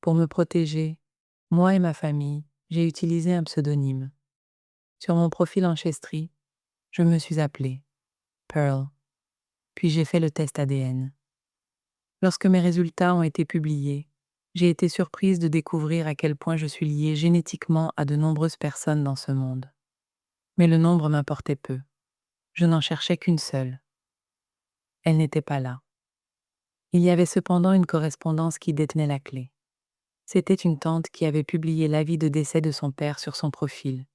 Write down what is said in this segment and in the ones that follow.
Pour me protéger, moi et ma famille, j'ai utilisé un pseudonyme. Sur mon profil Ancestry, je me suis appelée Pearl, puis j'ai fait le test ADN. Lorsque mes résultats ont été publiés, j'ai été surprise de découvrir à quel point je suis liée génétiquement à de nombreuses personnes dans ce monde. Mais le nombre m'importait peu. Je n'en cherchais qu'une seule. Elle n'était pas là. Il y avait cependant une correspondance qui détenait la clé. C'était une tante qui avait publié l'avis de décès de son père sur son profil.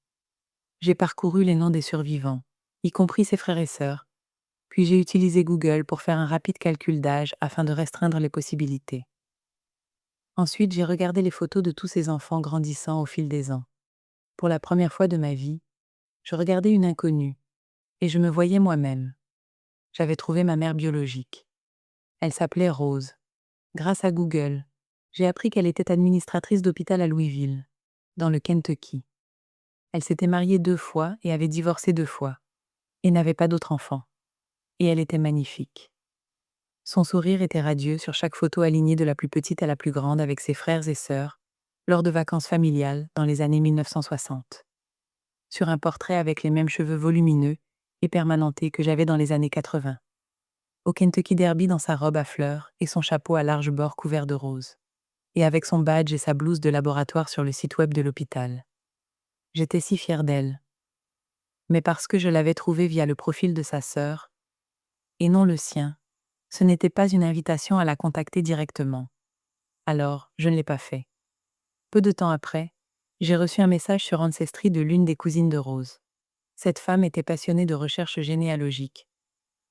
J'ai parcouru les noms des survivants, y compris ses frères et sœurs, puis j'ai utilisé Google pour faire un rapide calcul d'âge afin de restreindre les possibilités. Ensuite, j'ai regardé les photos de tous ces enfants grandissant au fil des ans. Pour la première fois de ma vie, je regardais une inconnue, et je me voyais moi-même. J'avais trouvé ma mère biologique. Elle s'appelait Rose. Grâce à Google, j'ai appris qu'elle était administratrice d'hôpital à Louisville, dans le Kentucky. Elle s'était mariée 2 fois et avait divorcé 2 fois, et n'avait pas d'autres enfants. Et elle était magnifique. Son sourire était radieux sur chaque photo alignée de la plus petite à la plus grande avec ses frères et sœurs, lors de vacances familiales dans les années 1960. Sur un portrait avec les mêmes cheveux volumineux et permanentés que j'avais dans les années 80. Au Kentucky Derby dans sa robe à fleurs et son chapeau à large bord couvert de roses. Et avec son badge et sa blouse de laboratoire sur le site web de l'hôpital. J'étais si fière d'elle. Mais parce que je l'avais trouvée via le profil de sa sœur, et non le sien, ce n'était pas une invitation à la contacter directement. Alors, je ne l'ai pas fait. Peu de temps après, j'ai reçu un message sur Ancestry de l'une des cousines de Rose. Cette femme était passionnée de recherche généalogique.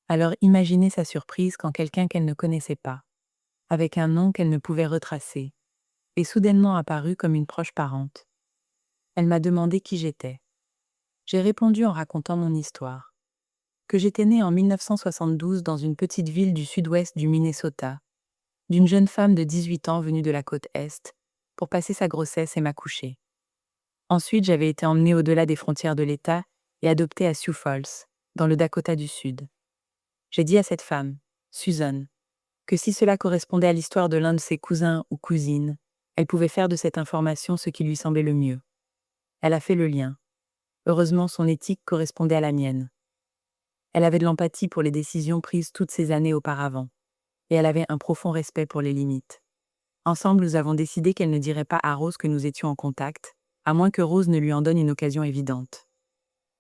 Alors imaginez sa surprise quand quelqu'un qu'elle ne connaissait pas, avec un nom qu'elle ne pouvait retracer, est soudainement apparu comme une proche parente. Elle m'a demandé qui j'étais. J'ai répondu en racontant mon histoire. Que j'étais née en 1972 dans une petite ville du sud-ouest du Minnesota, d'une jeune femme de 18 ans venue de la côte Est, pour passer sa grossesse et m'accoucher. Ensuite, j'avais été emmenée au-delà des frontières de l'État et adoptée à Sioux Falls, dans le Dakota du Sud. J'ai dit à cette femme, Susan, que si cela correspondait à l'histoire de l'un de ses cousins ou cousines, elle pouvait faire de cette information ce qui lui semblait le mieux. Elle a fait le lien. Heureusement, son éthique correspondait à la mienne. Elle avait de l'empathie pour les décisions prises toutes ces années auparavant, et elle avait un profond respect pour les limites. Ensemble, nous avons décidé qu'elle ne dirait pas à Rose que nous étions en contact, à moins que Rose ne lui en donne une occasion évidente.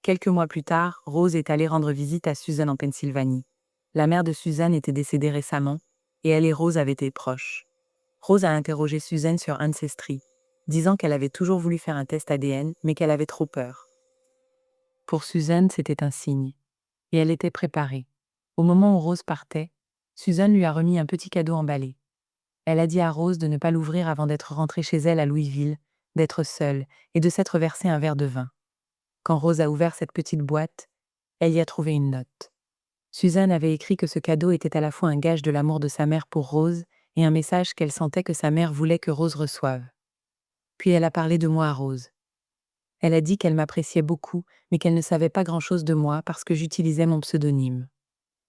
Quelques mois plus tard, Rose est allée rendre visite à Susan en Pennsylvanie. La mère de Susan était décédée récemment, et elle et Rose avaient été proches. Rose a interrogé Susan sur Ancestry, disant qu'elle avait toujours voulu faire un test ADN, mais qu'elle avait trop peur. Pour Susan, c'était un signe, et elle était préparée. Au moment où Rose partait, Susan lui a remis un petit cadeau emballé. Elle a dit à Rose de ne pas l'ouvrir avant d'être rentrée chez elle à Louisville, d'être seule et de s'être versé un verre de vin. Quand Rose a ouvert cette petite boîte, elle y a trouvé une note. Susan avait écrit que ce cadeau était à la fois un gage de l'amour de sa mère pour Rose et un message qu'elle sentait que sa mère voulait que Rose reçoive. Puis elle a parlé de moi à Rose. Elle a dit qu'elle m'appréciait beaucoup, mais qu'elle ne savait pas grand-chose de moi parce que j'utilisais mon pseudonyme.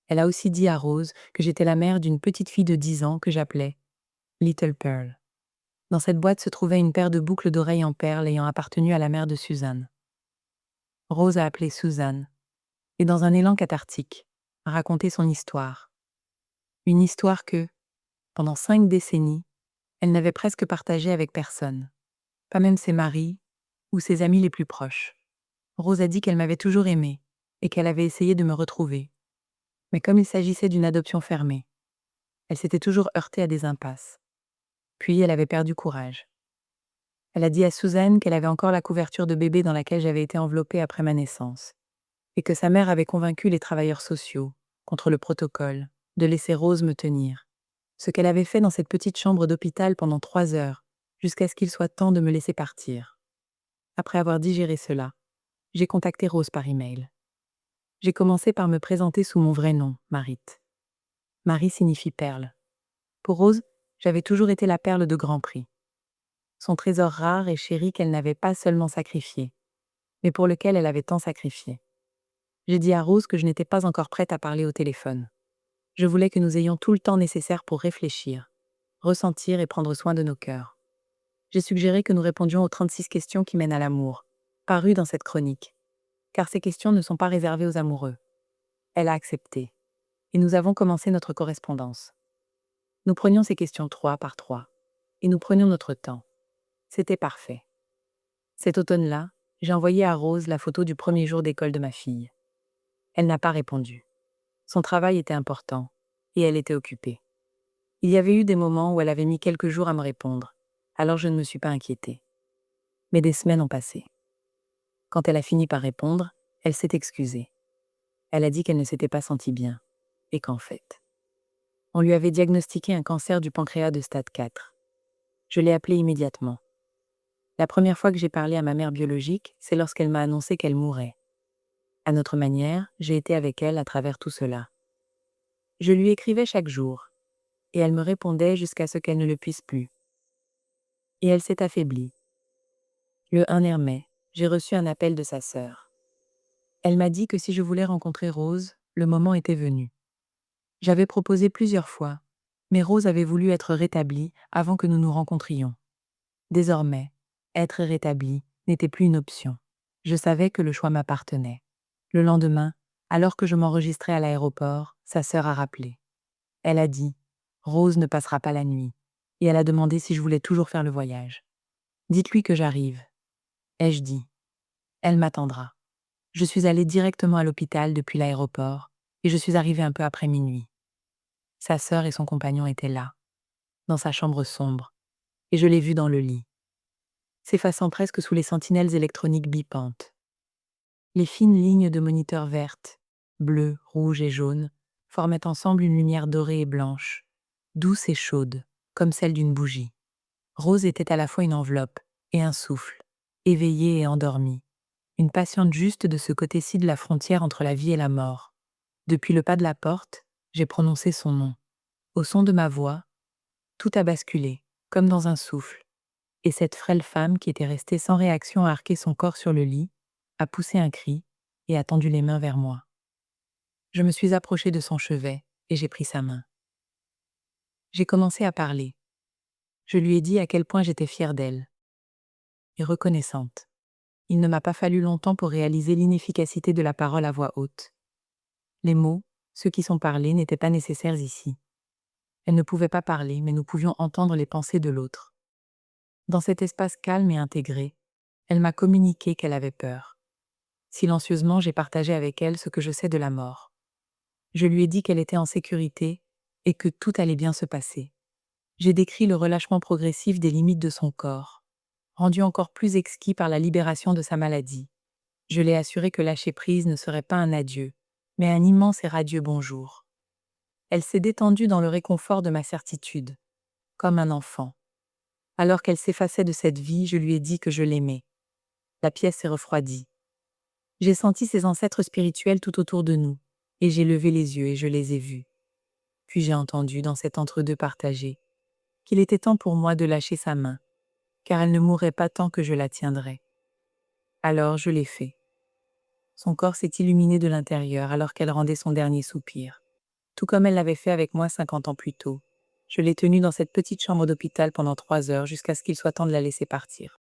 Elle a aussi dit à Rose que j'étais la mère d'une petite fille de 10 ans que j'appelais Little Pearl. Dans cette boîte se trouvait une paire de boucles d'oreilles en perles ayant appartenu à la mère de Suzanne. Rose a appelé Suzanne, et dans un élan cathartique, a raconté son histoire. Une histoire que, pendant 5 décennies, elle n'avait presque partagée avec personne, pas même ses maris ou ses amis les plus proches. Rose a dit qu'elle m'avait toujours aimée et qu'elle avait essayé de me retrouver. Mais comme il s'agissait d'une adoption fermée, elle s'était toujours heurtée à des impasses. Puis elle avait perdu courage. Elle a dit à Suzanne qu'elle avait encore la couverture de bébé dans laquelle j'avais été enveloppée après ma naissance, et que sa mère avait convaincu les travailleurs sociaux, contre le protocole, de laisser Rose me tenir. Ce qu'elle avait fait dans cette petite chambre d'hôpital pendant 3 heures, jusqu'à ce qu'il soit temps de me laisser partir. Après avoir digéré cela, j'ai contacté Rose par email. J'ai commencé par me présenter sous mon vrai nom, Marit. Marie signifie perle. Pour Rose, j'avais toujours été la perle de grand prix. Son trésor rare et chéri qu'elle n'avait pas seulement sacrifié, mais pour lequel elle avait tant sacrifié. J'ai dit à Rose que je n'étais pas encore prête à parler au téléphone. Je voulais que nous ayons tout le temps nécessaire pour réfléchir, ressentir et prendre soin de nos cœurs. J'ai suggéré que nous répondions aux 36 questions qui mènent à l'amour, parues dans cette chronique, car ces questions ne sont pas réservées aux amoureux. Elle a accepté, et nous avons commencé notre correspondance. Nous prenions ces questions 3 par 3, et nous prenions notre temps. C'était parfait. Cet automne-là, j'ai envoyé à Rose la photo du premier jour d'école de ma fille. Elle n'a pas répondu. Son travail était important, et elle était occupée. Il y avait eu des moments où elle avait mis quelques jours à me répondre, alors je ne me suis pas inquiétée. Mais des semaines ont passé. Quand elle a fini par répondre, elle s'est excusée. Elle a dit qu'elle ne s'était pas sentie bien, et qu'en fait, on lui avait diagnostiqué un cancer du pancréas de stade 4. Je l'ai appelée immédiatement. La première fois que j'ai parlé à ma mère biologique, c'est lorsqu'elle m'a annoncé qu'elle mourrait. À notre manière, j'ai été avec elle à travers tout cela. Je lui écrivais chaque jour, et elle me répondait jusqu'à ce qu'elle ne le puisse plus. Et elle s'est affaiblie. Le 1er mai, j'ai reçu un appel de sa sœur. Elle m'a dit que si je voulais rencontrer Rose, le moment était venu. J'avais proposé plusieurs fois, mais Rose avait voulu être rétablie avant que nous nous rencontrions. Désormais, être rétablie n'était plus une option. Je savais que le choix m'appartenait. Le lendemain, alors que je m'enregistrais à l'aéroport, sa sœur a rappelé. Elle a dit « Rose ne passera pas la nuit » et elle a demandé si je voulais toujours faire le voyage. « Dites-lui que j'arrive », ai-je dit. Elle m'attendra. Je suis allée directement à l'hôpital depuis l'aéroport et je suis arrivée un peu après minuit. Sa sœur et son compagnon étaient là, dans sa chambre sombre, et je l'ai vue dans le lit, s'effaçant presque sous les sentinelles électroniques bipantes. Les fines lignes de moniteurs vertes, bleues, rouges et jaunes formaient ensemble une lumière dorée et blanche, douce et chaude, comme celle d'une bougie. Rose était à la fois une enveloppe et un souffle, éveillée et endormie, une patiente juste de ce côté-ci de la frontière entre la vie et la mort. Depuis le pas de la porte, j'ai prononcé son nom. Au son de ma voix, tout a basculé, comme dans un souffle, et cette frêle femme qui était restée sans réaction a arqué son corps sur le lit, a poussé un cri et a tendu les mains vers moi. Je me suis approchée de son chevet et j'ai pris sa main. J'ai commencé à parler. Je lui ai dit à quel point j'étais fière d'elle et reconnaissante. Il ne m'a pas fallu longtemps pour réaliser l'inefficacité de la parole à voix haute. Les mots, ceux qui sont parlés, n'étaient pas nécessaires ici. Elle ne pouvait pas parler, mais nous pouvions entendre les pensées de l'autre. Dans cet espace calme et intégré, elle m'a communiqué qu'elle avait peur. Silencieusement, j'ai partagé avec elle ce que je sais de la mort. Je lui ai dit qu'elle était en sécurité et que tout allait bien se passer. J'ai décrit le relâchement progressif des limites de son corps, rendu encore plus exquis par la libération de sa maladie. Je l'ai assuré que lâcher prise ne serait pas un adieu, mais un immense et radieux bonjour. Elle s'est détendue dans le réconfort de ma certitude, comme un enfant. Alors qu'elle s'effaçait de cette vie, je lui ai dit que je l'aimais. La pièce s'est refroidie. J'ai senti ses ancêtres spirituels tout autour de nous, et j'ai levé les yeux et je les ai vus. Puis j'ai entendu, dans cet entre-deux partagé, qu'il était temps pour moi de lâcher sa main, car elle ne mourrait pas tant que je la tiendrais. Alors je l'ai fait. Son corps s'est illuminé de l'intérieur alors qu'elle rendait son dernier soupir. Tout comme elle l'avait fait avec moi 50 ans plus tôt. Je l'ai tenue dans cette petite chambre d'hôpital pendant 3 heures jusqu'à ce qu'il soit temps de la laisser partir.